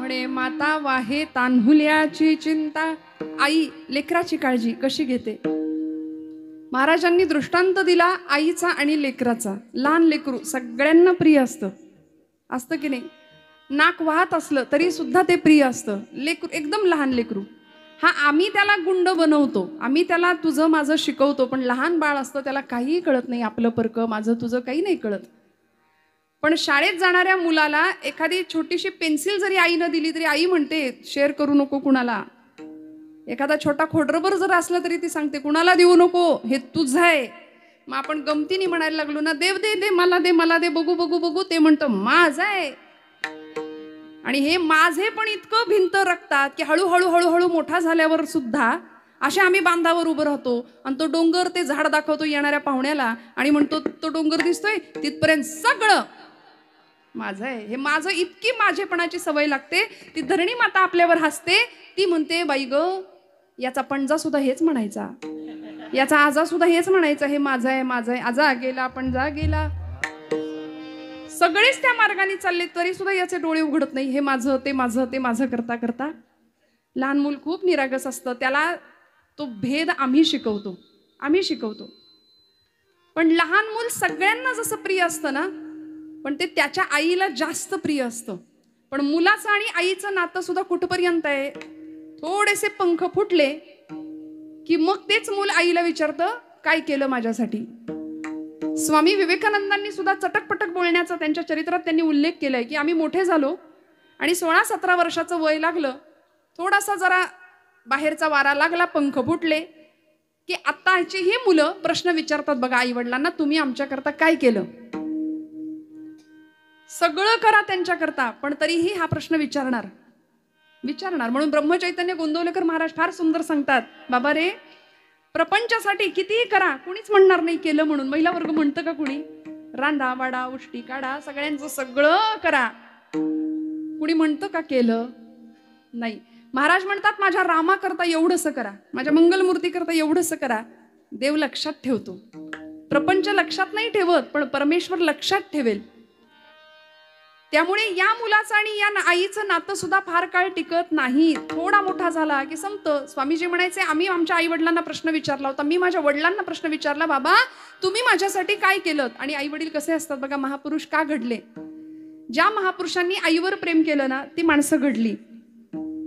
म्हणे माता वाहे तान्हुल्याची चिंता, आई लेकराची काळजी कशी घेते. महाराजांनी दृष्टांत दिला आईचा आणि लेकराचा. लहान लेकरू सगळ्यांना प्रिय असतं, असतं की नाही. नाक वाहत असलं तरी सुद्धा ते प्रिय असतं. लेकरू एकदम लहान लेकरू, हा आम्ही त्याला गुंड बनवतो, आम्ही त्याला तुझं माझं शिकवतो, पण लहान बाळ असतं त्याला काहीही कळत नाही. आपलं परक माझं तुझं काही नाही कळत. पण शाळेत जाणाऱ्या मुलाला एखादी छोटीशी पेन्सिल जरी आईनं दिली तरी आई म्हणते शेअर करू नको कुणाला. एखादा छोटा खोडरबर जर असला तरी ती सांगते कुणाला देऊ नको, हे तुझं आहे. मग आपण गमतीने म्हणायला लागलो ना, देव दे दे मला दे मला दे, बघू बघू बघू, ते म्हणतं माझं आहे. आणि हे माझे पण इतकं भिंत रखतात की हळूहळू हळूहळू मोठा झाल्यावर सुद्धा अशा आम्ही बांधावर उभं राहतो आणि तो डोंगर ते झाड दाखवतो येणाऱ्या पाहुण्याला आणि म्हणतो तो डोंगर दिसतोय तिथपर्यंत सगळं माझं आहे. हे माझं इतकी माझेपणाची सवय लागते. ती धरणी माता आपल्यावर हसते, ती म्हणते बाई ग, याचा पणजा सुद्धा हेच म्हणायचा, याचा आजा सुद्धा हेच म्हणायचा, हे माझं आहे माझं आहे. आजा गेला पणजा गेला, सगळेच त्या मार्गाने चालले तरी सुद्धा याचे डोळे उघडत नाही. हे माझं ते माझं ते माझं करता करता. लहान मूल खूप निरागस असतं, त्याला तो भेद आम्ही शिकवतो, आम्ही शिकवतो. पण लहान मूल सगळ्यांना जसं प्रिय असतं ना, पण ते त्याच्या आईला जास्त प्रिय असतं. पण मुलाचं आणि आईचं नातं सुद्धा कुठपर्यंत आहे, थोडेसे पंख फुटले की मग तेच मूल आईला विचारतं काय केलं माझ्यासाठी. स्वामी विवेकानंदांनी सुद्धा चटकपटक बोलण्याचा त्यांच्या चरित्रात त्यांनी उल्लेख केलाय की आम्ही मोठे झालो आणि 16-17 वर्षाचं वय लागलं, थोडासा जरा बाहेरचा वारा लागला, पंख फुटले की आत्ताची ही मुलं प्रश्न विचारतात बघा आई वडिलांना, तुम्ही आमच्याकरता काय केलं. सगळं करा त्यांच्याकरता, पण तरीही हा प्रश्न विचारणार. म्हणून ब्रह्मचैतन्य गोंदवलेकर महाराज फार सुंदर सांगतात, बाबा रे, प्रपंचासाठी कितीही करा, कुणीच म्हणणार नाही केलं म्हणून. महिला वर्ग म्हणतं का कुणी? रांधा वाडा उष्टी काढा, सगळ्यांचं सगळं करा, कुणी म्हणतं का केलं? नाही. महाराज म्हणतात माझ्या रामा करता एवढंसं करा, माझ्या मंगलमूर्ती करता एवढंसं करा. देव लक्षात ठेवतो. प्रपंच लक्षात नाही ठेवत, पण परमेश्वर लक्षात ठेवेल. त्यामुळे या मुलाचं आणि या आईचं नातं सुद्धा फार काळ टिकत नाही. थोडा मोठा झाला की संपतं. स्वामीजी म्हणायचे आम्ही आमच्या आई वडिलांना प्रश्न विचारला होता, मी माझ्या वडिलांना प्रश्न विचारला, बाबा तुम्ही माझ्यासाठी काय केलं. आणि आई वडील कसे असतात बघा, महापुरुष का घडले. ज्या महापुरुषांनी आईवर प्रेम केलं ना ती माणसं घडली.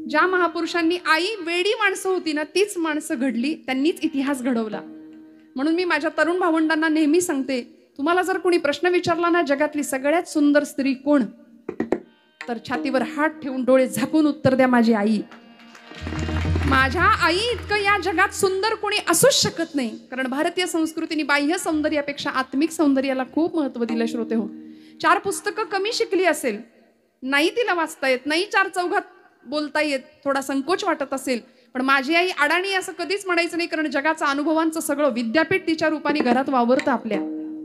ज्या महापुरुषांनी आई वेडी माणसं होती ना तीच माणसं घडली, त्यांनीच इतिहास घडवला. म्हणून मी माझ्या तरुण भावंडांना नेहमी सांगते, तुम्हाला जर कोणी प्रश्न विचारला ना जगातली सगळ्यात सुंदर स्त्री कोण, तर छातीवर हात ठेवून डोळे झाकून उत्तर द्या माझी आई. माझ्या आई इतकं या जगात सुंदर कोणी असूच शकत नाही. कारण भारतीय संस्कृतीने बाह्य सौंदर्यापेक्षा आत्मिक सौंदर्याला खूप महत्व दिलं. श्रोते हो, 4 पुस्तकं कमी शिकली असेल, नाही तिला वाचता येत, नाही 4 चौघात बोलता येत, थोडा संकोच वाटत असेल, पण माझी आई अडाणी असं कधीच म्हणायचं नाही. कारण जगाचं अनुभवांचं सगळं विद्यापीठ तिच्या रूपाने घरात वावरतं आपल्या,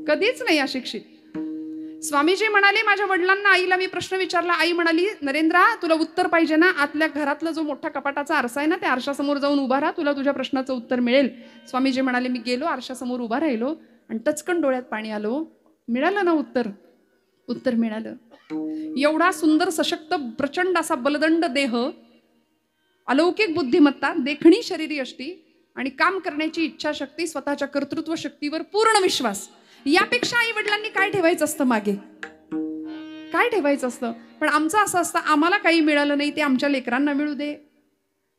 कधीच नाही अशिक्षित. स्वामीजी म्हणाले माझ्या वडिलांना आईला मी प्रश्न विचारला, आई म्हणाली नरेंद्रा तुला उत्तर पाहिजे ना, आतल्या घरातला जो मोठा कपाटाचा आरसा आहे ना त्या आरशासमोर जाऊन उभा राहा, तुला तुझ्या प्रश्नाचं उत्तर मिळेल. स्वामीजी म्हणाले मी गेलो, आरशासमोर उभा राहिलो आणि टचकन डोळ्यात पाणी आलो. मिळालं ना उत्तर, उत्तर मिळालं. एवढा सुंदर सशक्त प्रचंड असा बलदंड देह, अलौकिक बुद्धिमत्ता, देखणी शरीरी यष्टी आणि काम करण्याची इच्छाशक्ती, स्वतःच्या कर्तृत्व शक्तीवर पूर्ण विश्वास, यापेक्षा आई वडिलांनी काय ठेवायचं असतं मागे, काय ठेवायचं असतं. पण आमचं असं असतं आम्हाला काही मिळालं नाही ते आमच्या लेकरांना मिळू दे.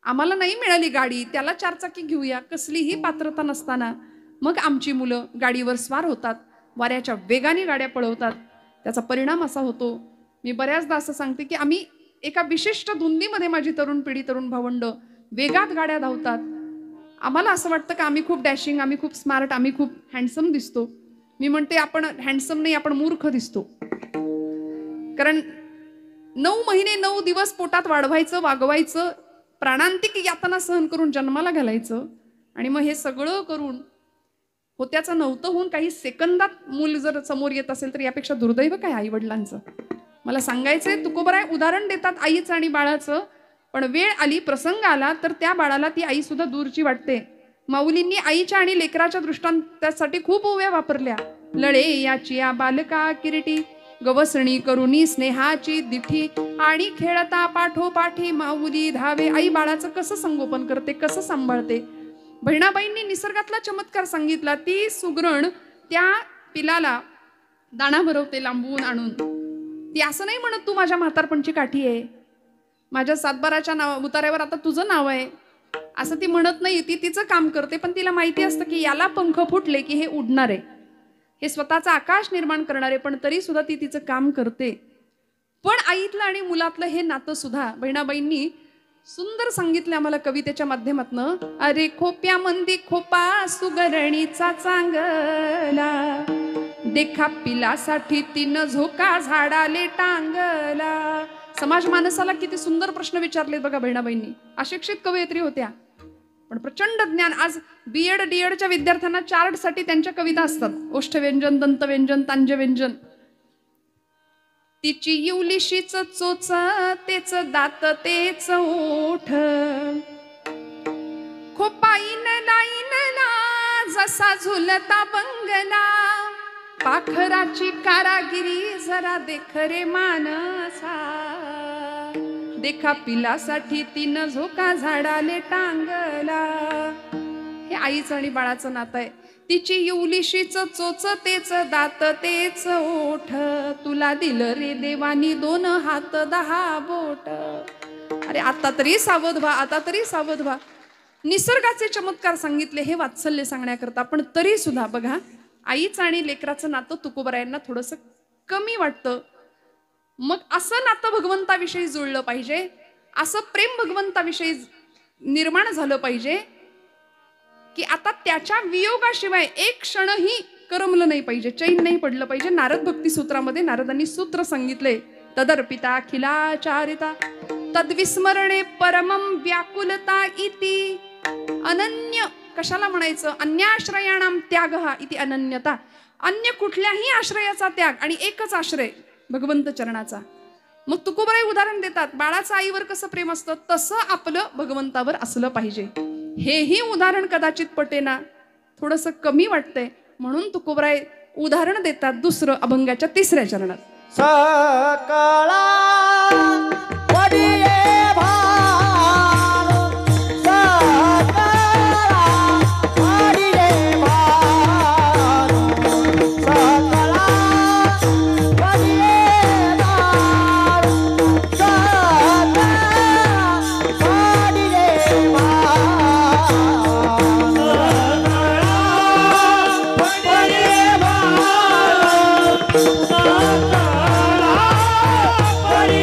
आम्हाला नाही मिळाली गाडी, त्याला 4 चाकी घेऊया, कसलीही पात्रता नसताना मग आमची मुलं गाडीवर स्वार होतात, वाऱ्याच्या वेगाने गाड्या पळवतात. त्याचा परिणाम असा होतो, मी बऱ्याचदा असं सांगते की आम्ही एका विशिष्ट धुंदीमध्ये, माझी तरुण पिढी, तरुण भावंड वेगात गाड्या धावतात. आम्हाला असं वाटतं की आम्ही खूप डॅशिंग, आम्ही खूप स्मार्ट, आम्ही खूप हँडसम दिसतो. मी म्हणते आपण हँडसम नाही, आपण मूर्ख दिसतो. कारण 9 महिने 9 दिवस पोटात वाढवायचं, वागवायचं, प्राणांतिक यातना सहन करून जन्माला घालायचं आणि मग हे सगळं करून होत्याचं नव्हतं होऊन काही सेकंदात मूल जर समोर येत असेल तर यापेक्षा दुर्दैव काय आई वडिलांचं. मला सांगायचंय, तुकोबराय उदाहरण देतात आईचं आणि बाळाचं, पण वेळ आली, प्रसंग आला तर त्या बाळाला ती आई सुद्धा दूरची वाटते. माऊलींनी आईच्या आणि लेकराच्या दृष्टांतासाठी खूप ओव्या वापरल्या. लळे याची या बालका किरीटी, गवसणी करुणी स्नेहाची दिठी आणि खेळता पाठोपाठी माऊली धावे. आई बाळाचं कसं संगोपन करते, कसं सांभाळते. बहिणाबाईंनी निसर्गातला चमत्कार सांगितला. ती सुगरण त्या पिलाला दाणा भरवते लांबून आणून. ती असं नाही म्हणत तू माझ्या म्हातारपणची काठी आहे, माझ्या सातबाराच्या नाव उतार्यावर आता तुझं नाव आहे, असं ती म्हणत नाही. ती तिचं काम करते, पण तिला माहिती असतं की याला पंख फुटले की हे उडणार आहे, हे स्वतःचा आकाश निर्माण करणार आहे, पण तरी सुद्धा ती तिचं काम करते. पण आईतलं आणि मुलातलं हे नातं सुद्धा बहिणाबाईंनी सुंदर सांगितलं आम्हाला कवितेच्या माध्यमातनं. अरे खोप्या मंदी खोपा सुगरणीचा चांगला, देखा पिलासाठी तिनं झोका झाडाले टांगला. समाज मानसाला किती सुंदर प्रश्न विचारले बघा बहिणाबाईंनी. अशिक्षित कवयित्री होत्या पण प्रचंड ज्ञान. आज बीएड डीएडच्या विद्यार्थ्यांना चार्टसाठी त्यांच्या कविता असतात. ओष्ठव्यंजन, दंतव्यंजन, तांजव्यंजन. तिची येवलीशीच चोच तेच दात तेच ओठ, खोपाईन लाईनला जसा झुलता बंगला, पाखराची कारागिरी जरा देख रे मानसा, देखा पिलासाठी तिनं झोका झाडाले टांगला. हे आईचं आणि बाळाचं नातं आहे. तिची येवलीशीच चोच तेच दात तेच ओठ, तुला दिलं रे देवानी 2 हात 10 बोट. अरे आता तरी सावध व्हा, आता तरी सावध व्हा. निसर्गाचे चमत्कार सांगितले हे वात्सल्य सांगण्याकरता, पण तरी सुद्धा बघा आईचं आणि लेकराचं नातं तुकोबरायांना थोडंसं कमी वाटतं. मग असं नातं भगवंताविषयी जुळलं पाहिजे, असं प्रेम भगवंताविषयी निर्माण झालं पाहिजे की आता त्याच्या वियोगाशिवाय एक क्षणही करमलं नाही पाहिजे, चैन नाही पडलं पाहिजे. नारद भक्ती सूत्रामध्ये नारदांनी सूत्र सांगितले. तदर्पिता अखिलाचारिता तद्विस्मरणे परमं व्याकुलता इति. अनन्य कशाला म्हणायचं? अन्याश्रयाणाम त्यागः इति अनन्यता. अन्य कुठल्याही आश्रयाचा त्याग आणि एकच आश्रय भगवंत चरणाचा. मग तुकोबाराई उदाहरण देतात, बाळाचं आईवर कसं प्रेम असतं तसं आपलं भगवंतावर असलं पाहिजे. हेही उदाहरण कदाचित पटेना, थोडंसं कमी वाटतंय, म्हणून तुकोबाराई उदाहरण देतात दुसरं अभंगाच्या 3ऱ्या चरणात. सकळा वडिये भार, सकळा वडिये भार, सकळा वडिये भार, सकळा वडिये भार, सकळा वडिये भार,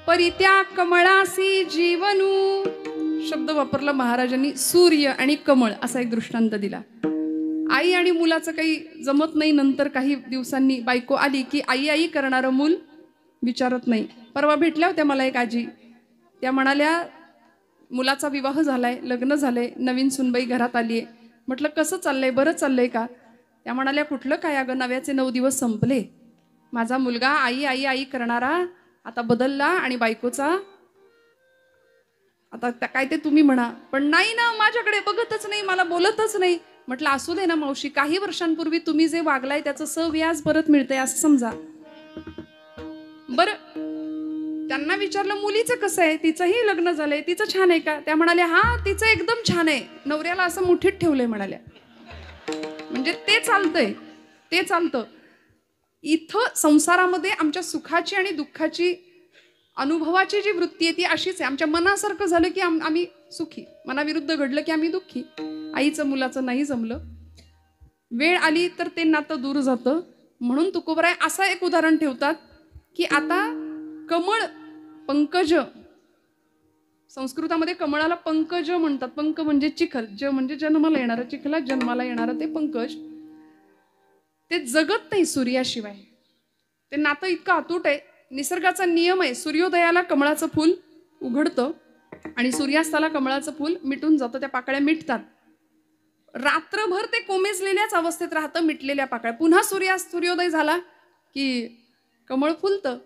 परी त्या कमळासी जीवनू शब्द वापरला महाराजांनी. सूर्य आणि कमळ असा एक दृष्टांत दिला. आई आणि मुलाचं काही जमत नाही. नंतर काही दिवसांनी बायको आली की आई आई करणारं मूल विचारत नाही. परवा भेटल्या होत्या मला एक आजी. त्या म्हणाल्या मुलाचा विवाह झालाय, लग्न झालंय, नवीन सुनबाई घरात आलीये. म्हटलं कसं चाललंय, बरं चाललंय का? त्या म्हणाल्या कुठलं काय अगं, नव्याचे 9 दिवस संपले. माझा मुलगा आई आई आई करणारा आता बदलला आणि बायकोचा आता काय ते तुम्ही म्हणा, पण नाही ना, माझ्याकडे बघतच नाही, मला बोलतच नाही. म्हटलं असू दे ना मावशी, काही वर्षांपूर्वी तुम्ही जे वागलाय त्याचं सव्याज परत मिळतंय असं समजा. बरं त्यांना विचारलं मुलीचं कसं आहे, तिचंही लग्न झालंय, तिचं छान आहे का? त्या म्हणाल्या हा तिचं एकदम छान आहे, नवऱ्याला असं मुठीत ठेवलंय म्हणाल्या. म्हणजे ते चालतंय, ते चालतं. इथं संसारामध्ये आमच्या सुखाची आणि दुःखाची अनुभवाची जी वृत्ती आहे ती अशीच आहे. आमच्या मनासारखं झालं की आम्ही सुखी, मनाविरुद्ध घडलं की आम्ही दुःखी. आईचं मुलाचं नाही जमलं, वेळ आली तर ते नातं दूर जातं. म्हणून तुकोबराय असं एक उदाहरण ठेवतात की आता कमळ पंकज, संस्कृतामध्ये कमळाला पंकज म्हणतात. पंक म्हणजे चिखल, ज म्हणजे जन्माला येणारं, चिखलात जन्माला येणारं ते पंकज. ते जगत नाही सूर्याशिवाय. ते नातं इतकं अतूट आहे. निसर्गाचा नियम आहे, सूर्योदयाला कमळाचं फूल उघडतं आणि सूर्यास्ताला कमळाचं फूल मिटून जातं, त्या पाकळ्या मिटतात. रात्रभर ते कोमेजलेल्याच अवस्थेत राहतं, मिटलेल्या पाकळ्या. पुन्हा सूर्योदय झाला की कमळ फुलतं.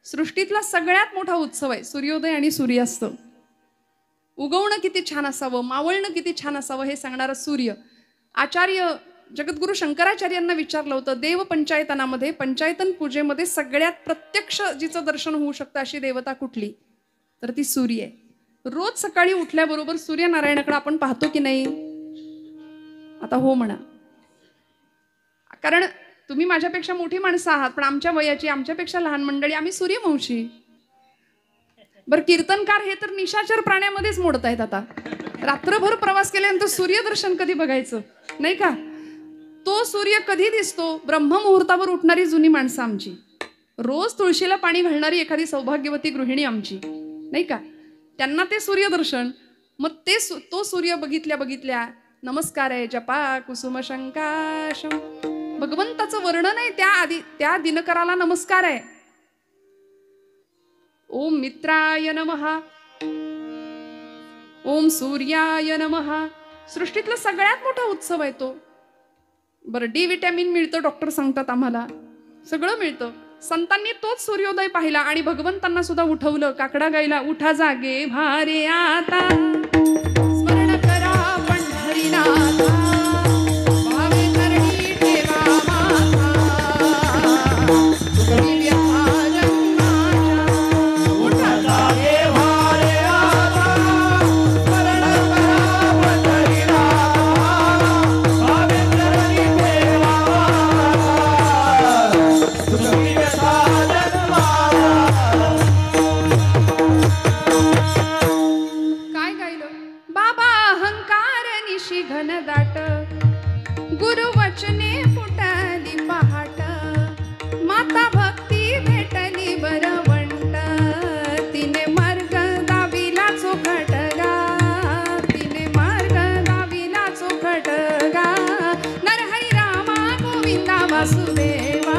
सृष्टीतला सगळ्यात मोठा उत्सव आहे सूर्योदय आणि सूर्यास्त. उगवणं किती छान असावं, मावळणं किती छान असावं हे सांगणारं सूर्य. आचार्य जगद्गुरु शंकराचार्यांना विचारलं होतं, देव पंचायतनामध्ये, पंचायतन पूजेमध्ये सगळ्यात प्रत्यक्ष जिचं दर्शन होऊ शकतं अशी देवता कुठली? तर ती सूर्य आहे. रोज सकाळी उठल्याबरोबर सूर्यनारायणाकडे आपण पाहतो की नाही? आता हो म्हणा, कारण तुम्ही माझ्यापेक्षा मोठी माणसं आहात, पण आमच्या वयाची, आमच्यापेक्षा लहान मंडळी आम्ही सूर्यवंशी. बरं कीर्तनकार हे तर निशाचर प्राण्यामध्येच मोडतायत. आता रात्रभर प्रवास केल्यानंतर सूर्यदर्शन कधी बघायचं नाही का? तो सूर्य कधी दिसतो? ब्रह्ममुहूर्तावर उठणारी जुनी माणसं आमची, रोज तुळशीला पाणी घालणारी एखादी सौभाग्यवती गृहिणी आमची, नाही का? त्यांना ते सूर्यदर्शन. मग तो सूर्य बघितल्या नमस्कार आहे जपा कुसुम शंकाशम, भगवंताचं वर्णन आहे. त्या दिनकराला नमस्कार आहे. ओम मित्राय नमः, ओम सूर्याय नमः. सृष्टीतला सगळ्यात मोठा उत्सव आहे तो. बरं डी विटॅमिन मिळतं, डॉक्टर सांगतात आम्हाला, सगळं मिळतं. संतांनी तोच सूर्योदय पाहिला आणि भगवंतांना सुद्धा उठवलं. काकडा गायला, उठा जागे भारे आता, स्मरण करा पंढरीनाथा, भावे करणी ठेवा माथा, सुखी व्यथा जन्माच्या. उठा जागे भारे आता, स्मरण करा पंढरीनाथा, भावे करणी ठेवा माथा, सुखी व्यथा जन्माच्या. काय गायलं? बाबा अहंकार निशी घनदाट, गुरुवचने फुटली पहाट, माता भक्ती भेटली बरवंट, तिने मार्ग दाविला चोखट गा, तिने मार्ग दाविला चोखट गा. नरहरी रामा गोविंदा वासुदेवा,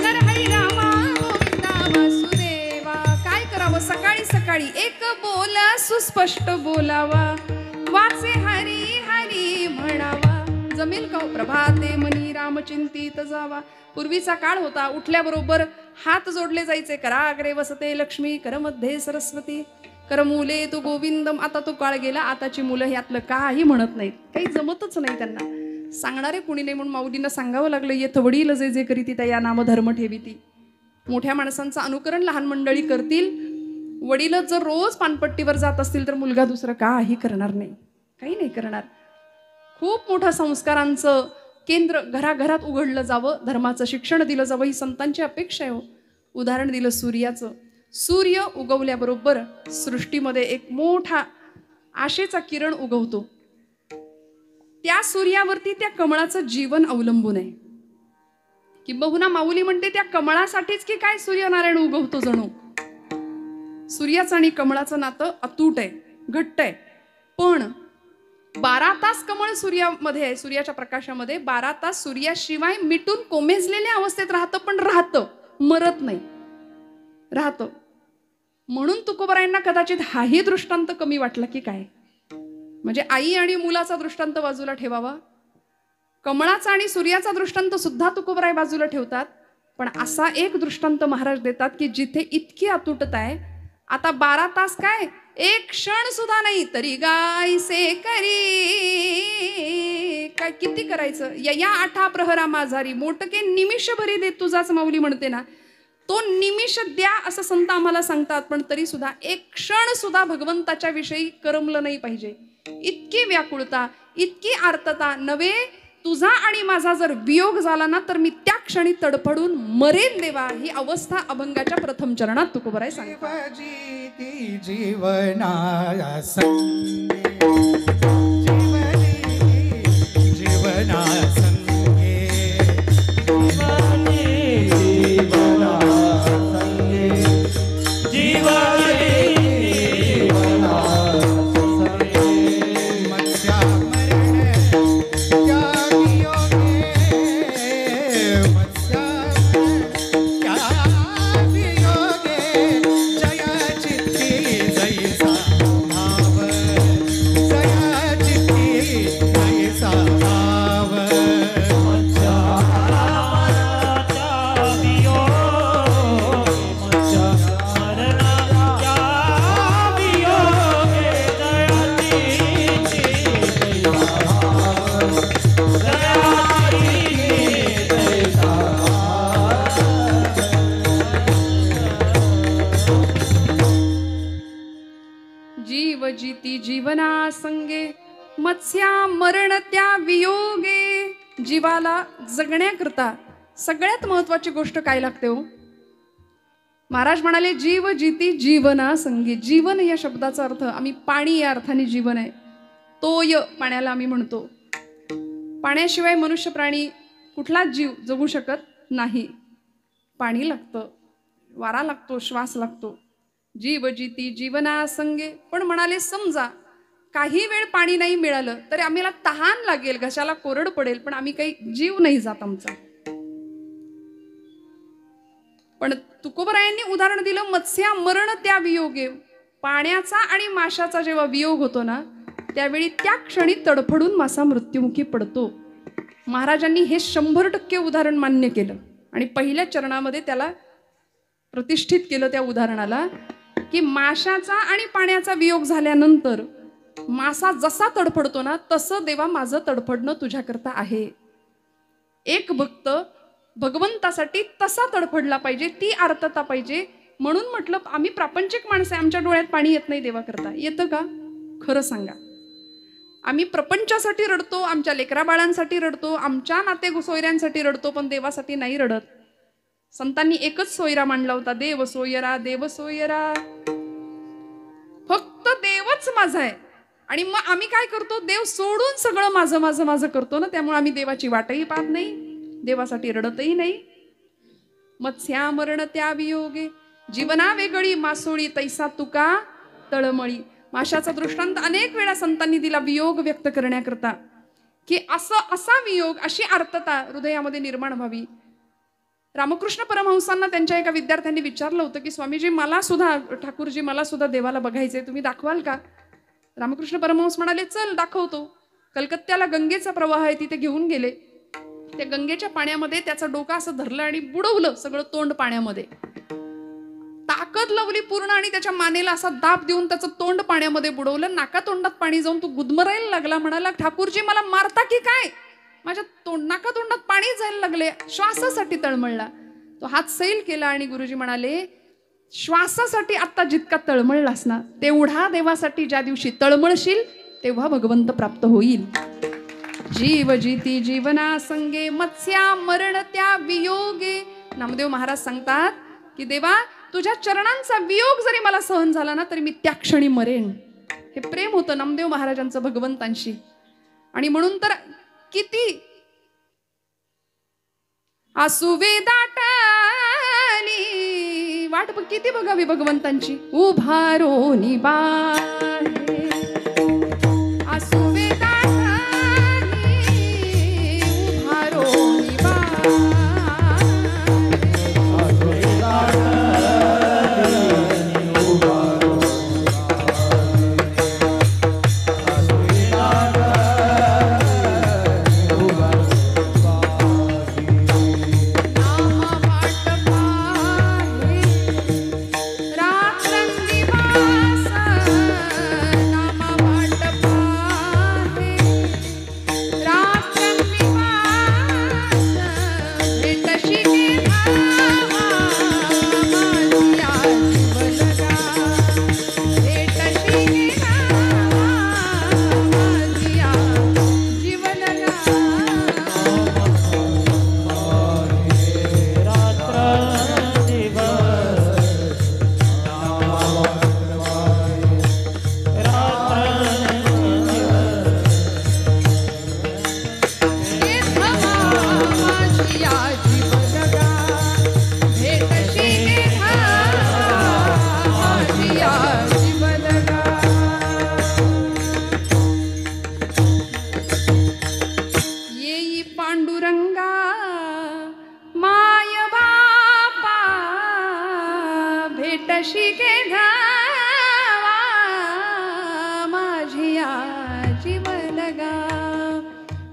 नरहरी रामा गोविंदा वासुदेवा. काय करावं? सकाळी सकाळी एक बोल सुस्पष्ट बोलावा, वाचे हरी हरी म्हणावा. जमेल का? प्रभाते मनी रामचिंतित जावा. पूर्वीचा काळ होता, उठल्याबरोबर हात जोडले जायचे. कराग्रे वसते लक्ष्मी, करमध्ये सरस्वती, करमूले तू गोविंदम. आता तो काळ गेला. आताची मुलं यातलं काही म्हणत नाहीत, काही जमतच नाही त्यांना. सांगणारे कुणी नाही म्हणून माऊलींना सांगावं लागलं, येथ वडील जे जे करीती त्या या नाम धर्म ठेवीती. मोठ्या माणसांचं अनुकरण लहान मंडळी करतील. वडीलच जर रोज पानपट्टीवर जात असतील तर मुलगा दुसरं काही करणार नाही, काही नाही करणार. खूप मोठं संस्कारांचं केंद्र घराघरात उघडलं जावं, धर्माचं शिक्षण दिलं जावं, ही संतांची अपेक्षा आहे. उदाहरण दिलं सूर्याचं. सूर्य उगवल्याबरोबर सृष्टीमध्ये एक मोठा आशेचा किरण उगवतो. त्या सूर्यावरती त्या कमळाचं जीवन अवलंबून आहे. किंबहुना माऊली म्हणते त्या कमळासाठीच की काय सूर्यनारायण उगवतो जणू. सूर्याचं आणि कमळाचं नातं अतूट आहे, घट्ट आहे. पण 12 तास कमळ सूर्यामध्ये आहे, सूर्याच्या प्रकाशामध्ये 12 तास सूर्याशिवाय मिटून कोमेजलेल्या अवस्थेत राहतं, पण राहतं, मरत नाही, राहतं. म्हणून तुकोबारायांना कदाचित हाही दृष्टांत कमी वाटला की काय. म्हणजे आई आणि मुलाचा दृष्टांत बाजूला ठेवावा, कमळाचा आणि सूर्याचा दृष्टांत सुद्धा तुकोबाराय बाजूला ठेवतात. पण असा एक दृष्टांत महाराज देतात की जिथे इतकी अतुटता आहे. आता 12 तास काय, एक क्षण सुद्धा नाही तरी गायसे करी, काय किती करायचं. या 8 प्रहरा माझारी मोटके निमिष भरी दे तुझाच माऊली म्हणते ना, तो निमिष द्या असं संत आम्हाला सांगतात. पण तरी सुद्धा एक क्षण सुद्धा भगवंताच्या विषयी करमलं नाही पाहिजे. इतकी व्याकुळता, इतकी आर्तता. नवे तुझा आणि माझा जर वियोग झाला ना तर मी त्या क्षणी तडफडून मरेन देवा. ही अवस्था अभंगाच्या प्रथम चरणात तुकोबाराय सांगतात. जीवना संगे जीवना संगे जीवना संगे मत्स्या मरण त्या वियोगे. जीवाला जगण्याकरता सगळ्यात महत्वाची गोष्ट काय लागते हो. महाराज म्हणाले जीव जिती जीवना संगे. जीवन या शब्दाचा अर्थ आम्ही पाणी या अर्थाने जीवन आहे. तोय पाण्याला आम्ही म्हणतो. पाण्याशिवाय मनुष्य प्राणी कुठलाच जीव जगू शकत नाही. पाणी लागतं, वारा लागतो, श्वास लागतो. जीव जिती जीवना संगे. पण म्हणाले समजा काही वेळ पाणी नाही मिळालं तरी आम्हाला तहान लागेल, घशाला कोरड पडेल, पण आम्ही काही जीव नाही जात आमचा. पण तुकोबारायांनी उदाहरण दिलं मत्स्या मरण त्या वियोगे. पाण्याचा आणि माशाचा जेव्हा वियोग होतो ना त्यावेळी त्या क्षणी तडफडून मासा मृत्युमुखी पडतो. महाराजांनी हे 100% उदाहरण मान्य केलं आणि पहिल्या चरणामध्ये त्याला प्रतिष्ठित केलं त्या उदाहरणाला की माशाचा आणि पाण्याचा वियोग झाल्यानंतर मासा जसा तडफडतो ना तसं देवा माझं तडफडणं तुझ्याकरता आहे. एक भक्त भगवंतासाठी तसा तडफडला पाहिजे, ती आर्तता पाहिजे. म्हणून म्हटलं आम्ही प्रापंचिक माणसं, आमच्या डोळ्यात पाणी येत नाही देवाकरता. येतं का खरं सांगा. आम्ही प्रपंचासाठी रडतो, आमच्या लेकरा बाळांसाठी रडतो, आमच्या नाते सोयऱ्यांसाठी रडतो, पण देवासाठी नाही रडत. संतांनी एकच सोयरा मांडला होता, देव सोयरा, देव सोयरा. फक्त देवच माझा आहे. आणि मग आम्ही काय करतो, देव सोडून सगळं माझं माझं माझं करतो ना. त्यामुळे आम्ही देवाची वाटही पाहत नाही, देवासाठी रडतही नाही. मत्स्या मरण त्या वियोगे. जीवना वेगळी मासोळी तैसा तुका तळमळी. माशाचा दृष्टांत अनेक वेळा संतांनी दिला वियोग व्यक्त करण्याकरता की असा वियोग, अशी आर्तता हृदयामध्ये निर्माण व्हावी. रामकृष्ण परमहंसांना त्यांच्या एका विद्यार्थ्यांनी विचारलं होतं की स्वामीजी मला सुद्धा, ठाकूरजी मला सुद्धा देवाला बघायचंय, तुम्ही दाखवाल का. रामकृष्ण परमहंस म्हणाले चल दाखवतो. कलकत्त्याला गंगेचा प्रवाह आहे, तिथे घेऊन गेले. त्या गंगेच्या पाण्यामध्ये त्याचं डोकं असं धरलं आणि बुडवलं सगळं तोंड पाण्यामध्ये. ताकद लावली पूर्ण आणि त्याच्या मानेला असा दाब देऊन त्याचं तोंड पाण्यामध्ये बुडवलं. नाका तोंडात पाणी जाऊन तो गुदमरायला लागला. म्हणाला ठाकूरजी मला मारता की काय, माझ्या नाका तोंडात पाणी जायला लागले, श्वासासाठी तळमळला. तो हात सैल केला आणि गुरुजी म्हणाले श्वासासाठी आता जितका तळमळलास ना तेवढा देवासाठी ज्या दिवशी तळमळशील तेव्हा भगवंत प्राप्त होईल. जीव जिती जीवना संगे मत्स्या मरण त्या वियोगे. नामदेव महाराज सांगतात की देवा तुझ्या चरणांचा वियोग जरी मला सहन झाला ना तरी मी त्या क्षणी मरेन. हे प्रेम होतं नामदेव महाराजांचं भगवंतांशी. आणि म्हणून तर किती आसुवे दाटली वाट किती बघावी भगवंतांची. उभारो निबाहे आसू वेदांनी, उभारो निबाहे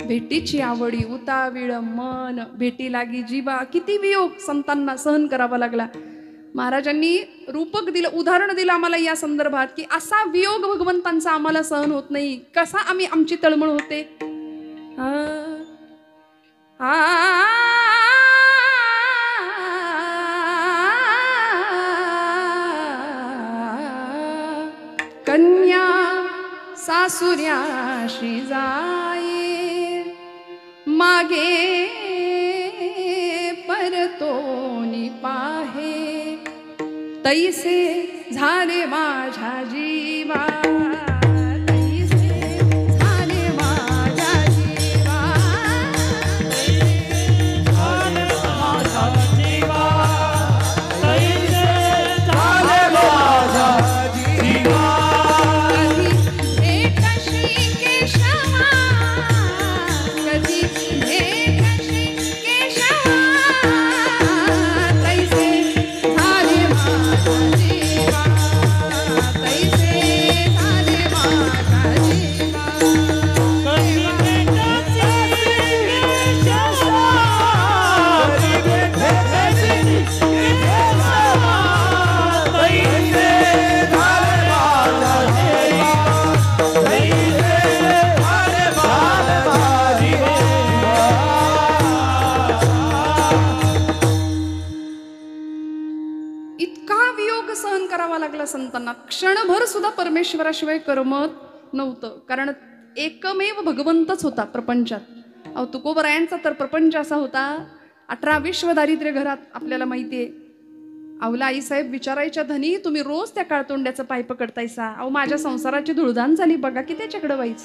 भेटीची आवडी उतावीळ मन भेटी लागी जीवा. किती वियोग संतांना सहन करावा लागला. महाराजांनी रूपक दिलं, उदाहरण दिलं आम्हाला या संदर्भात की असा वियोग भगवंतांचा आम्हाला सहन होत नाही. कसा आम्ही आमची तळमळ होते. कन्या सासुऱ्याशी जाये मागे परतोनी पाहे, तैसे झाले माझ्या जीवा, तैसे झाले माझ्या जीवा, झाले माझा जीवा, तैसे झाले माझा जीवा. कधी भेटशी केशवा, कधी भेटशी केशवा, तैसे झाले माझा जीवा, तैसे झाले माझा जीवा. कधी भेटायची केशवा, कधी भेटायची केशवा, तैसे झाले माझा जीवा, तैसे झाले माझा जीवा. इतका वियोग सहन करावा लागला संतांना. क्षणभर सुद्धा परमेश्वराशिवाय करमत नव्हतं. कारण एकमेव भगवंतच होता प्रपंचात. अहो तुकोबरायांचा तर प्रपंच असा होता. 18 विश्व दारिद्र्य घरात आपल्याला माहितीये. अवला आईसाहेब विचारायच्या, धनी तुम्ही रोज त्या काळतोंड्याचं पाय पकडतायसा. अहो माझ्या संसाराची धुळधान झाली बघा की त्याच्याकडे व्हायच.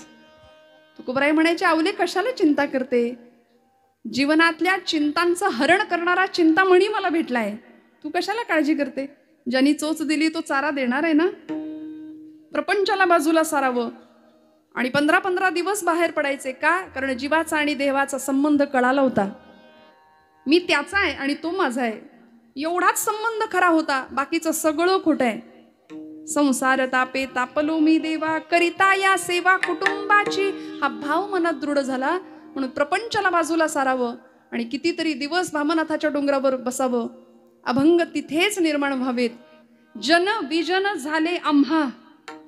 तुकोबराई म्हणायचे, अवले कशाला चिंता करते. जीवनातल्या चिंतांचं हरण करणारा चिंतामणी मला भेटलाय. तू कशाला काळजी करते. ज्यांनी चोच दिली तो चारा देणार आहे ना. प्रपंचाला बाजूला सारावं आणि 15-15 दिवस बाहेर पडायचे. का? कारण जीवाचा आणि देवाचा संबंध कळाला होता. मी त्याचा आहे आणि तो माझा आहे एवढाच संबंध खरा होता. बाकीचं सगळं खोटं आहे. संसार तापे तापलो मी देवा, करिता या सेवा कुटुंबाची. हा भाव मनात दृढ झाला. म्हणून प्रपंचाला बाजूला सारावं आणि कितीतरी दिवस भामनाथाच्या डोंगरावर बसावं. अभंग तिथेच निर्माण व्हावेत. जन विजन झाले आम्हा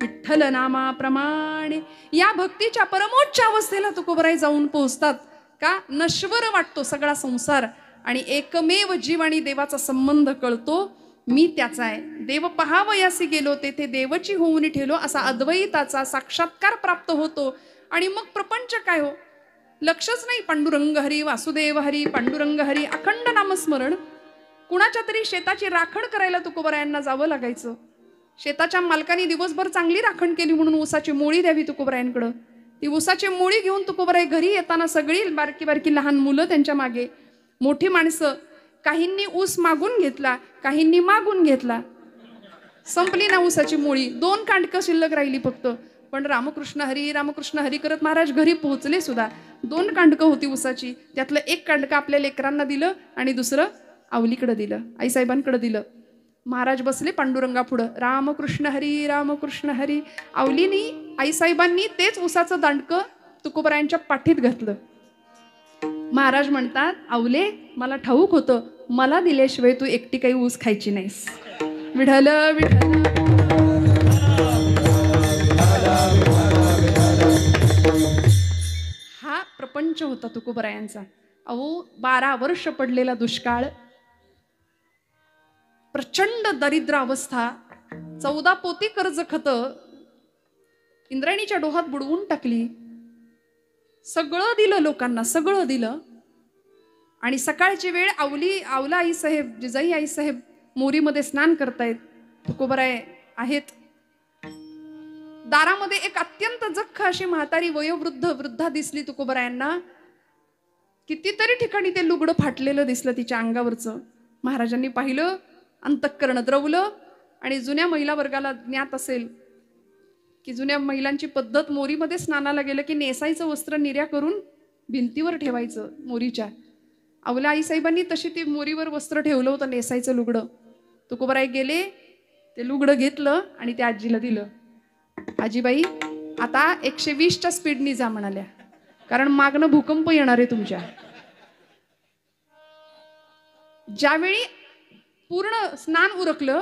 विठ्ठल नामाप्रमाणे. या भक्तीच्या परमोच्च अवस्थेला तुकोबराई जाऊन पोहोचतात. का? नश्वर वाटतो सगळा संसार आणि एकमेव जीव आणि देवाचा संबंध कळतो. मी त्याचा आहे. देव पहावयासी गेलो तेथे देवची होऊन ठेलो, असा अद्वैताचा साक्षात्कार प्राप्त होतो. आणि मग प्रपंच काय हो, लक्षच नाही. पांडुरंग हरी वासुदेव हरी पांडुरंग हरी अखंड नामस्मरण. कुणाच्या तरी शेताची राखण करायला तुकोबरायांना जावं लागायचं. शेताच्या मालकाने दिवसभर चांगली राखण केली म्हणून ऊसाची मोळी द्यावी तुकोबरायांकडं. ती ऊसाची मोळी घेऊन तुकोबराई घरी येताना सगळी बारकी बारकी लहान मुलं त्यांच्या मागे, मोठी माणसं काहींनी ऊस मागून घेतला, काहींनी मागून घेतला. संपली ना ऊसाची मुळी, 2 कांडकं शिल्लक राहिली फक्त. पण रामकृष्ण हरी करत महाराज घरी पोहोचले सुद्धा. 2 कांडकं होती ऊसाची, त्यातलं 1 कांडकं आपल्या लेकरांना दिलं आणि दुसरं आवलीकडे दिलं, आईसाहेबांकडे दिलं. महाराज बसले पांडुरंगा पुढं, रामकृष्ण हरी. आवलीनी आईसाहेबांनी तेच ऊसाचं दांडकं तुकोबरायांच्या पाठीत घातलं. महाराज म्हणतात, आवले मला ठाऊक होतं, मला दिल्याशिवाय तू एकटी काही ऊस खायची नाहीस. विठ्ठल विठ्ठल. हा प्रपंच होता तुकोबरायांचा. अहो 12 वर्ष पडलेला दुष्काळ, प्रचंड दरिद्र अवस्था, 14 पोती कर्ज खत इंद्रायणीच्या डोहात बुडवून टाकली. सगळं दिलं लोकांना, सगळं दिलं. आणि सकाळची वेळ आवला आई साहेब, जिजाई आई साहेब मोरीमध्ये स्नान करतायत. तुकोबराय आहेत. दारामध्ये एक अत्यंत जख्ख अशी म्हातारी वृद्धा दिसली तुकोबरायांना. कितीतरी ठिकाणी ते लुगडं फाटलेलं दिसलं तिच्या अंगावरचं. महाराजांनी पाहिलं, अंतःकरण द्रवलं. आणि जुन्या महिला वर्गाला ज्ञात असेल की जुन्या महिलांची पद्धत, मोरीमध्ये स्नानाला गेलं की नेसायचं वस्त्र निर्या करून भिंतीवर ठेवायचं मोरीच्या. आवला आईसाहेबांनी तशी ती मोरीवर वस्त्र ठेवलं होतं, नेसायचं लुगडं. तुकोबराय गेले, ते लुगडं घेतलं आणि त्या आजीला दिलं. आजीबाई आता 120च्या स्पीडनी जा म्हणाल्या, कारण मागणं भूकंप येणार आहे तुमच्या. ज्यावेळी पूर्ण स्नान उरकलं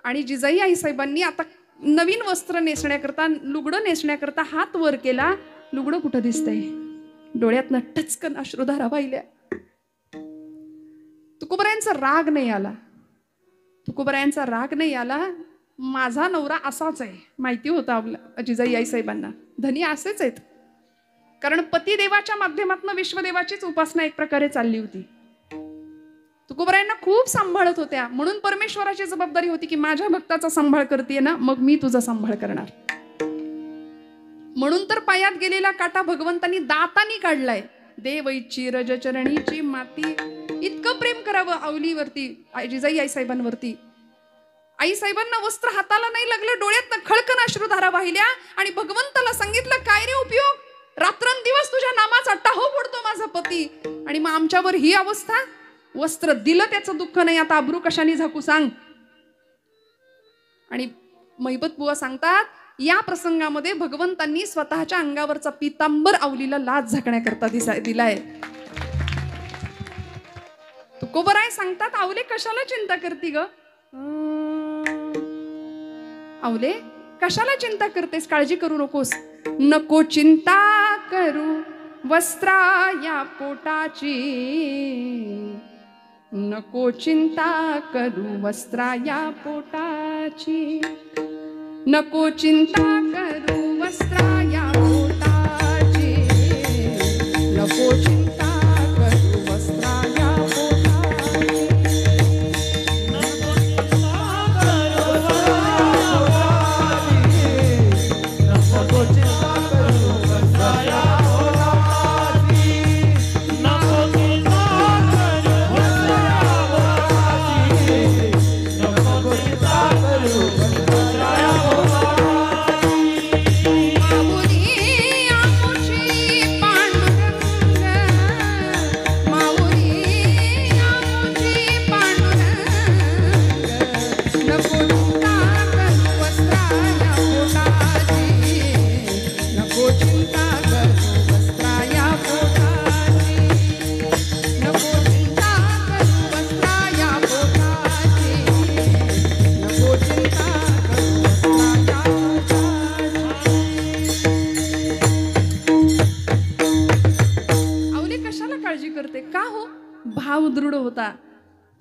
आणि जिजाई आईसाहेबांनी आता नवीन वस्त्र नेसण्याकरता, लुगडं नेसण्याकरता हात वर केला, लुगडं कुठं दिसतंय? डोळ्यातनं टचकन अश्रुधारा वाहिल्या. तुकोबरायांचा राग नाही आला, तुकोबरायांचा राग नाही आला. माझा नवरा असाच आहे माहिती होतं आपल्या जिजाई आईसाहेबांना. धनी असेच आहेत, कारण पतिदेवाच्या माध्यमातून विश्वदेवाचीच उपासना एक प्रकारे चालली होती. तुकोबरायांना खूप सांभाळत होत्या, म्हणून परमेश्वराची जबाबदारी होती की माझ्या भक्ताचा सांभाळ करते ना, मग मी तुझा सांभाळ करणार. म्हणून तर पायात गेलेला काटा भगवंतांनी दातानी काढलाय. देवैची रजचरणीची माती. इतकं प्रेम करावं आवलीवरती, जिजाई आईसाहेबांवरती. आईसाहेबांना वस्त्र हाताला नाही लागलं, डोळ्यात खळकन अश्रुधारा वाहिल्या आणि भगवंताला सांगितलं, काय रे उपयोग, रात्रंदिवस तुझ्या नामाचा टाहो फोडतो माझा पती, आणि मग आमच्यावर ही अवस्था. वस्त्र दिलं त्याचं दुःख नाही, आता अब्रू कशाने झाकू सांग. आणि महिबत बुवा सांगतात, या प्रसंगामध्ये भगवंतांनी स्वतःच्या अंगावरचा पितांबर आवलीला लाज झाकण्याकरता दिलाय. तुकोबराय सांगतात, आवले कशाला चिंता करती ग? आवले कशाला चिंता करतेस, काळजी करू नकोस. नको चिंता करू वस्त्रा या पोटाची, नको चिंता करू वस्त्रा या पोटाची, नको चिंता करू वस्त्रा या पोटाची, नको चिंता करू वस्त्रा या पोटाची, नको चिंता करू नको चिंता करू वस्त्रा या पोटाची, नको चिंता करू वस्त्रा या पोटाची, नको चिंता करू वस्त्रा या भाव दृढ होता.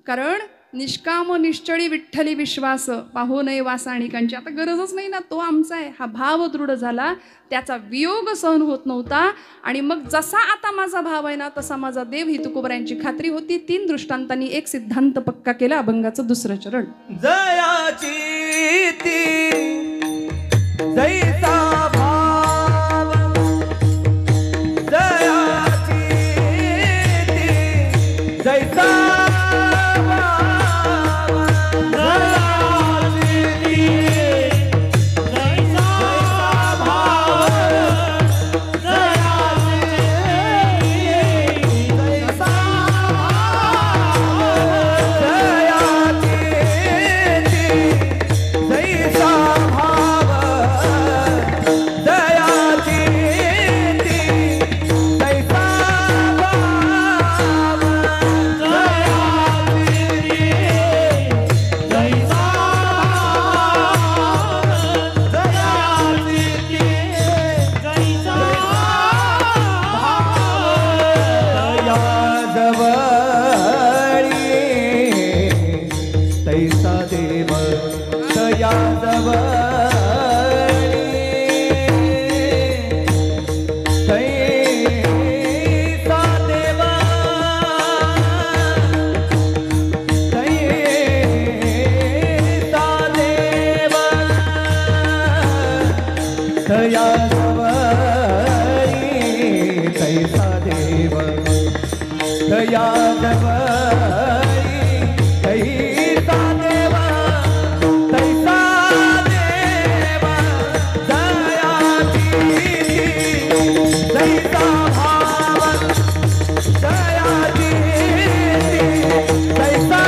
कारण निष्काम निश्चळी विठ्ठली विश्वास, पाहो नये वासाणिकांची. आता गरजच नाही ना, तो आमचा आहे. हा भाव दृढ झाला, त्याचा वियोग सहन होत नव्हता. आणि मग जसा आता माझा भाव आहे ना, तसा माझा देव, ही तुकोबरायांची खात्री होती. 3 दृष्टांतांनी एक सिद्धांत पक्का केला. अभंगाचं 2रं चरण. जयाची ती जैसा भाव, जयाची ती जैसा तैसा देव दया जवळी तैसा देव तैसा देव दया दिली तैसा भाव दया दिली तैसा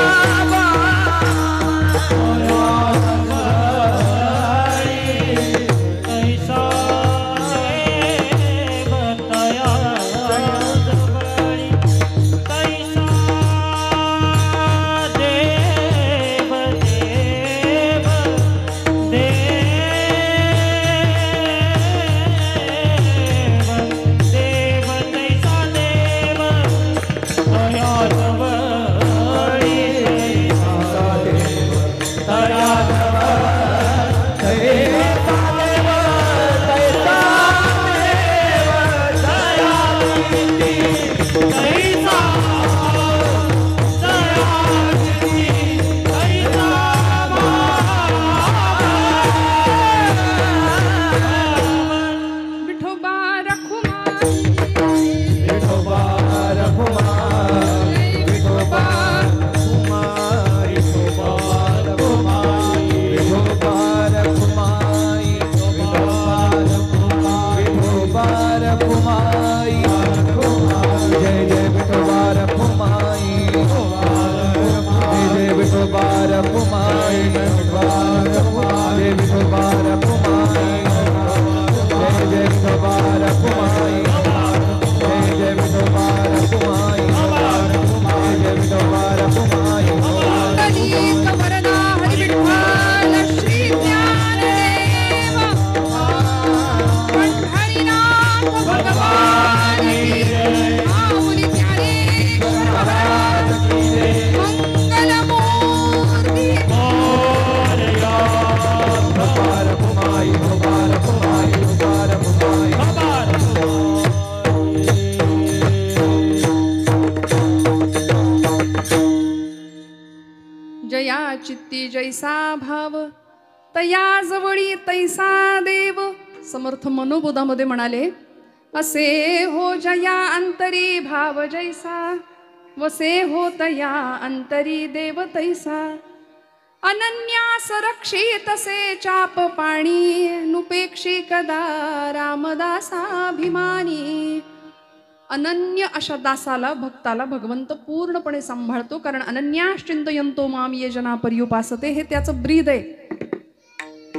चित्ती जैसा भाव तया जवळी तैसा देव. समर्थ मनोबोधामध्ये म्हणाले, असे हो जया अंतरी भाव जैसा वसे हो तया अंतरी देव तैसा. अनन्यास रक्षित से चाप पाणी नुपेक्षी कदा रामदासाभिमानी. अनन्य अशा दासाला भक्ताला भगवंत पूर्णपणे सांभाळतो, कारण अनन्याश्चिंतयन्तो माम ये जना पर्युपासते हे त्याचं ब्रीद आहे.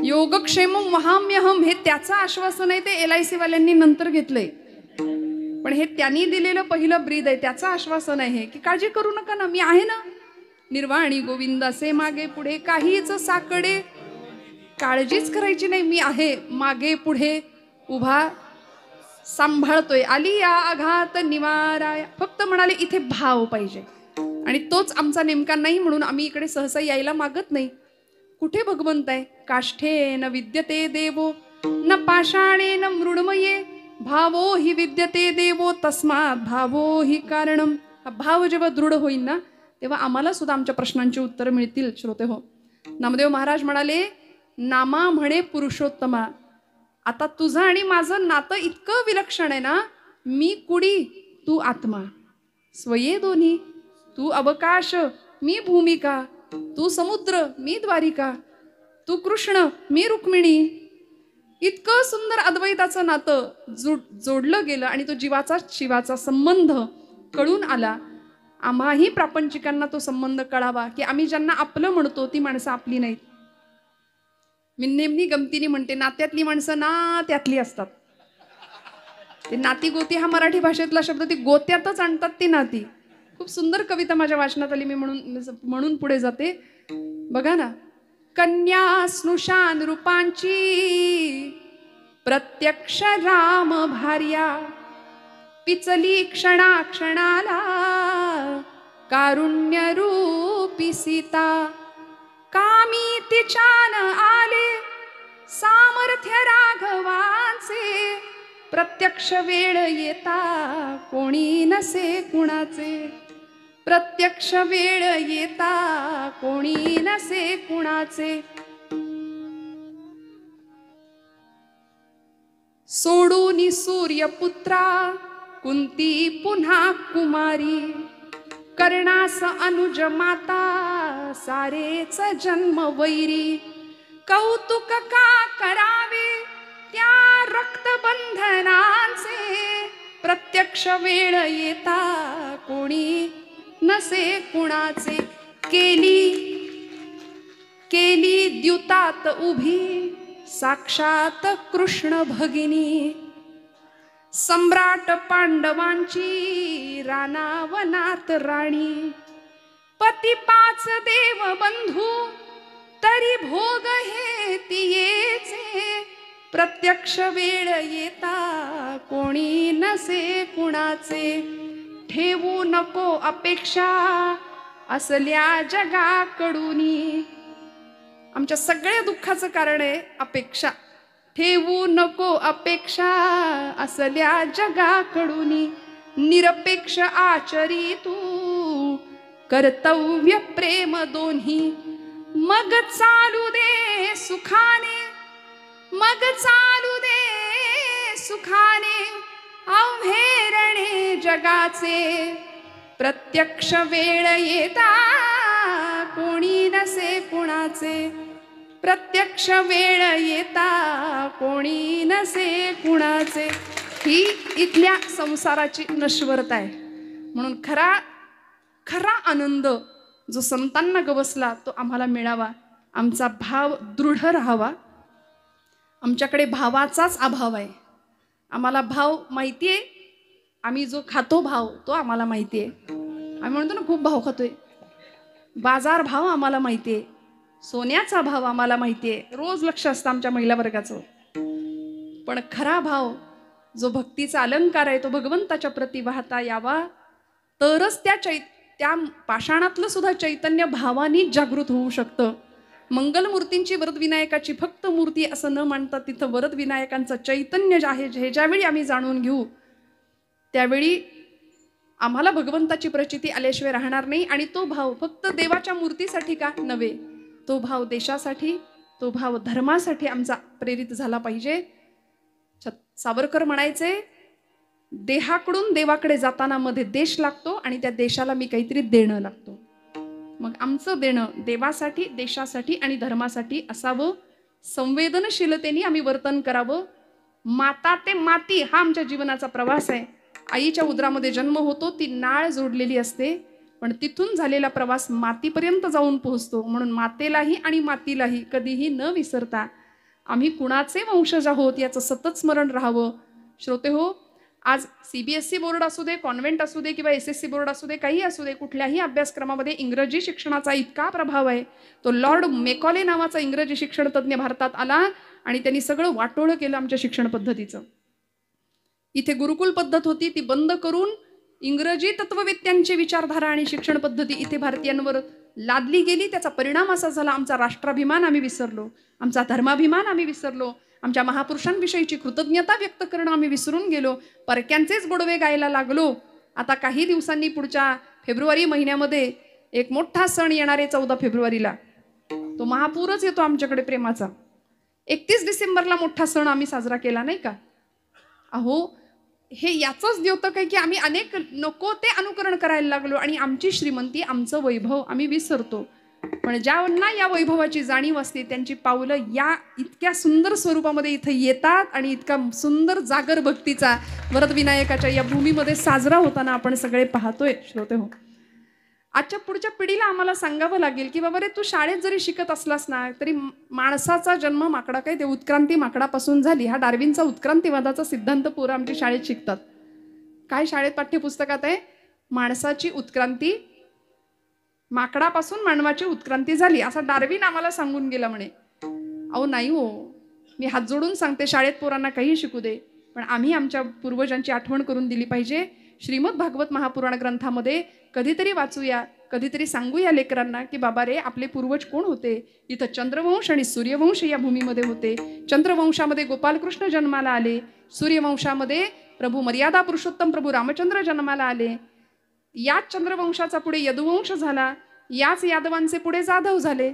योगक्षेमं वहाम्यहम हे त्याचं आश्वासन आहे, ते LIC वाल्यांनी नंतर घेतलंय, पण हे त्यांनी दिलेलं पहिलं ब्रीद आहे, त्याचं आश्वासन आहे की काळजी करू नका ना, मी आहे ना. निर्वाणी गोविंदासे मागे पुढे काहीच साकडे, काळजीच करायची नाही, मी आहे मागे पुढे उभा, सांभाळतोय. आली या आघात निवाराय. फक्त म्हणाले इथे भाव पाहिजे, आणि तोच आमचा नेमका नाही, म्हणून आम्ही इकडे सहसा यायला मागत नाही. कुठे भगवंत आहे? काष्ठे न विद्यते देवो न पाषाणे न मृण्मये भावो हि विद्यते देवो तस्मात भावो हि कारणम. हा भाव जेव्हा दृढ होईल ना, तेव्हा आम्हाला सुद्धा आमच्या प्रश्नांची उत्तरं मिळतील. श्रोते हो, नामदेव महाराज म्हणाले, नामा म्हणे पुरुषोत्तमा. आता तुझं आणि माझं नातं इतकं विलक्षण आहे ना, मी कुडी तू आत्मा, स्वये दोन्ही, तू अवकाश मी भूमिका, तू समुद्र मी द्वारिका, तू कृष्ण मी रुक्मिणी. इतकं सुंदर अद्वैताचं नातं जोडलं गेलं, आणि तो जीवाचा शिवाचा संबंध कळून आला. आम्हाही प्रापंचिकांना तो संबंध कळावा, की आम्ही ज्यांना आपलं म्हणतो ती माणसं आपली नाहीत. मी नेहमी गमतीने म्हणते, नात्यातली माणसं ना त्यातली असतात. ते नाती गोती हा मराठी भाषेतला शब्द, ती गोत्यातच आणतात ती नाती. खूप सुंदर कविता माझ्या वाचनात आली, मी म्हणून पुढे जाते. बघा ना, कन्या स्नुषान रूपांची प्रत्यक्ष राम भार्या, पिचली क्षणा क्षणाला कारुण्य रूपी सीता. कामी तिच्यान आले सामर्थ्य राघवांचे, प्रत्यक्ष वेळ येता कोणी नसे कुणाचे. प्रत्यक्ष वेळ येता कोणी नसे कुणाचे. सोडून सूर्यपुत्रा कुंती पुन्हा कुमारी, कर्णास अनुज माता, सारेच जन्म वैरी, कौतुक का करावे त्या रक्तबंधनाचे, प्रत्यक्ष वेळ येता कोणी नसे कुणाचे, केली द्युतात उभी साक्षात कृष्ण भगिनी, सम्राट पांडवांची रानावनात राणी, पती 5 देव बंधू तरी भोग हे तियेचे, प्रत्यक्ष वेळ येता कोणी नसे कुणाचे, ठेवू नको अपेक्षा असल्या जगाकडूनी. आमच्या सगळ्या दुःखाचं कारण आहे अपेक्षा. ठेवू नको अपेक्षा असल्या जगाकडूनी, निरपेक्ष आचरी तू कर्तव्य प्रेम दोन्ही, मग चालू दे सुखाने, मग चालू दे सुखाने अवहेरणे जगाचे, प्रत्यक्ष वेळ येता कोणी नसे कुणाचे, प्रत्यक्ष वेळ येता कोणी नसे कुणाचे. ही इथल्या संसाराची नश्वरता आहे. म्हणून खरा आनंद जो संतांना गवसला तो आम्हाला मिळावा, आमचा भाव दृढ राहावा. आमच्याकडे भावाचाच अभाव आहे. आम्हाला भाव माहिती आहे, आम्ही जो खातो भाव तो आम्हाला माहिती आहे. आम्ही म्हणतो ना खूप भाव खातोय. बाजार भाव आम्हाला माहिती आहे, सोन्याचा भाव आम्हाला माहिती आहे, रोज लक्ष असतं आमच्या महिला वर्गाचं. पण खरा भाव जो भक्तीचा अलंकार आहे तो भगवंताच्या प्रती वाहता यावा, तरच त्या पाषाणातलं सुद्धा चैतन्य भावानी जागृत होऊ शकतं. मंगलमूर्तींची वरदविनायकाची फक्त मूर्ती असं न मानता तिथं वरदविनायकांचं चैतन्य जे आहे, हे ज्यावेळी आम्ही जाणून घेऊ त्यावेळी आम्हाला भगवंताची प्रचिती आल्याशिवाय राहणार नाही. आणि तो भाव फक्त देवाच्या मूर्तीसाठी का नव्हे, तो भाव देशासाठी, तो भाव धर्मासाठी आमचा प्रेरित झाला पाहिजे. सावरकर म्हणायचे, देहाकडून देवाकडे जाताना मध्ये देश लागतो आणि त्या देशाला मी काहीतरी देणं लागतो. मग आमचं देणं देवासाठी, देशासाठी आणि धर्मासाठी असावं. संवेदनशीलतेने आम्ही वर्तन करावं. माता ते माती हा आमच्या जीवनाचा प्रवास आहे. आईच्या उदरामध्ये जन्म होतो, ती नाळ जोडलेली असते, पण तिथून झालेला प्रवास मातीपर्यंत जाऊन पोहोचतो. म्हणून मातेलाही आणि मातीलाही कधीही न विसरता आम्ही कुणाचे वंशज आहोत याचं सतत स्मरण राहावं. श्रोते हो, आज CBSE बोर्ड असू दे, कॉन्व्हेंट असू दे किंवा SSC बोर्ड असू दे, काही असू दे, कुठल्याही अभ्यासक्रमामध्ये इंग्रजी शिक्षणाचा इतका प्रभाव आहे. तो लॉर्ड मेकॉले नावाचा इंग्रजी शिक्षण तज्ज्ञ भारतात आला आणि त्यांनी सगळं वाटोळं केलं आमच्या शिक्षण पद्धतीचं. इथे गुरुकुल पद्धत होती, ती बंद करून इंग्रजी तत्ववेत्यांची विचारधारा आणि शिक्षण पद्धती इथे भारतीयांवर लादली गेली. त्याचा परिणाम असा झाला, आमचा राष्ट्राभिमान आम्ही विसरलो, आमचा धर्माभिमान आम्ही विसरलो, आमच्या महापुरुषांविषयीची कृतज्ञता व्यक्त करणं आम्ही विसरून गेलो, परक्यांचेच गोडवे गायला लागलो. आता काही दिवसांनी पुढच्या फेब्रुवारी महिन्यामध्ये एक मोठा सण येणार आहे 14 फेब्रुवारीला. तो महापूरच येतो आमच्याकडे प्रेमाचा. 31 डिसेंबरला मोठा सण आम्ही साजरा केला नाही का. अहो, हे याचंच द्योतक आहे की आम्ही अनेक नको ते अनुकरण करायला लागलो आणि आमची श्रीमंती, आमचं वैभव आम्ही विसरतो. पण ज्यांना या वैभवाची जाणीव असते त्यांची पावलं या इतक्या सुंदर स्वरूपामध्ये इथं येतात आणि इतका सुंदर जागर भक्तीचा वरदविनायकाच्या या भूमीमध्ये साजरा होताना आपण सगळे पाहतोय. श्रोते हो, आजच्या पुढच्या पिढीला आम्हाला सांगावं लागेल की बाबा रे, तू शाळेत जरी शिकत असलास ना तरी माणसाचा जन्म माकडा काय, ते उत्क्रांती माकडापासून झाली. हा डार्विनचा उत्क्रांतीवादाचा सिद्धांत पोरं आमच्या शाळेत शिकतात. काय शाळेत पाठ्यपुस्तकात आहे, माणसाची उत्क्रांती माकडापासून मानवाची उत्क्रांती झाली असा डार्विन आम्हाला सांगून गेला म्हणे. अहो नाही हो, मी हात जोडून सांगते, शाळेत पोरांना काही शिकू दे, पण आम्ही आमच्या पूर्वजांची आठवण करून दिली पाहिजे. श्रीमद भागवत महापुराण ग्रंथामध्ये कधीतरी वाचूया, कधीतरी सांगूया लेकरांना की बाबा रे, आपले पूर्वज कोण होते. इथं चंद्रवंश आणि सूर्यवंश या भूमीमध्ये होते. चंद्रवंशामध्ये गोपालकृष्ण जन्माला आले, सूर्यवंशामध्ये प्रभू मर्यादा पुरुषोत्तम प्रभू रामचंद्र जन्माला आले. याच चंद्रवंशाचा पुढे यदुवंश झाला, याच यादवांचे पुढे जाधव झाले.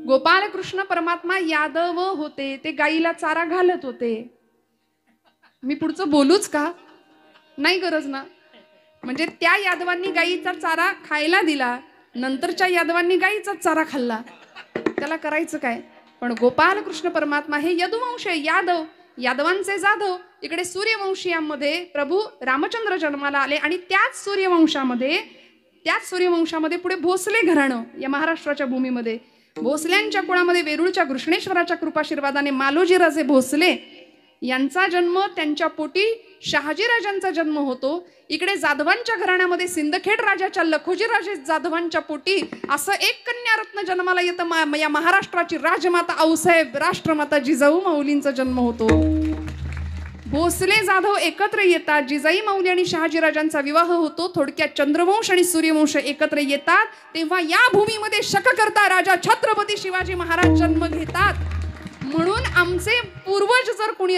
गोपालकृष्ण परमात्मा यादव होते, ते गाईला चारा घालत होते. मी पुढचं बोलूच का, नाही गरज ना. म्हणजे त्या यादवांनी गाईचा चारा खायला दिला, नंतरच्या यादवांनी गाईचा चारा खाल्ला, त्याला करायचं काय. पण गोपाल कृष्ण परमात्मा हे यदुवंश यादव, यादवांचे जाधव. इकडे सूर्यवंशीयांमध्ये प्रभू रामचंद्र जन्माला आले आणि त्याच सूर्यवंशामध्ये पुढे भोसले घराणं या महाराष्ट्राच्या भूमीमध्ये, भोसल्यांच्या कुळामध्ये वेरूळच्या कृष्णेश्वराच्या कृपाशीर्वादाने मालोजीराजे भोसले यांचा जन्म, त्यांच्या पोटी शहाजीराजांचा जन्म होतो. इकडे जाधवांच्या घराण्यामध्ये सिंदखेड राजाच्या लखोजीराजे जाधवांच्या पोटी असं एक कन्यारत्न जन्माला येतं. या महाराष्ट्राची राजमाता आऊसाहेब राष्ट्रमाता जिजाऊ माऊलींचा जन्म होतो. भोसले जाधव एकत्र येतात, जिजाई माऊली आणि शहाजीराजांचा विवाह होतो. थोडक्यात चंद्रवंश आणि सूर्यवंश एकत्र येतात, तेव्हा या भूमीमध्ये शककर्ता राजा छत्रपती शिवाजी महाराज जन्म घेतात. म्हणून आमचे पूर्वज जर कोणी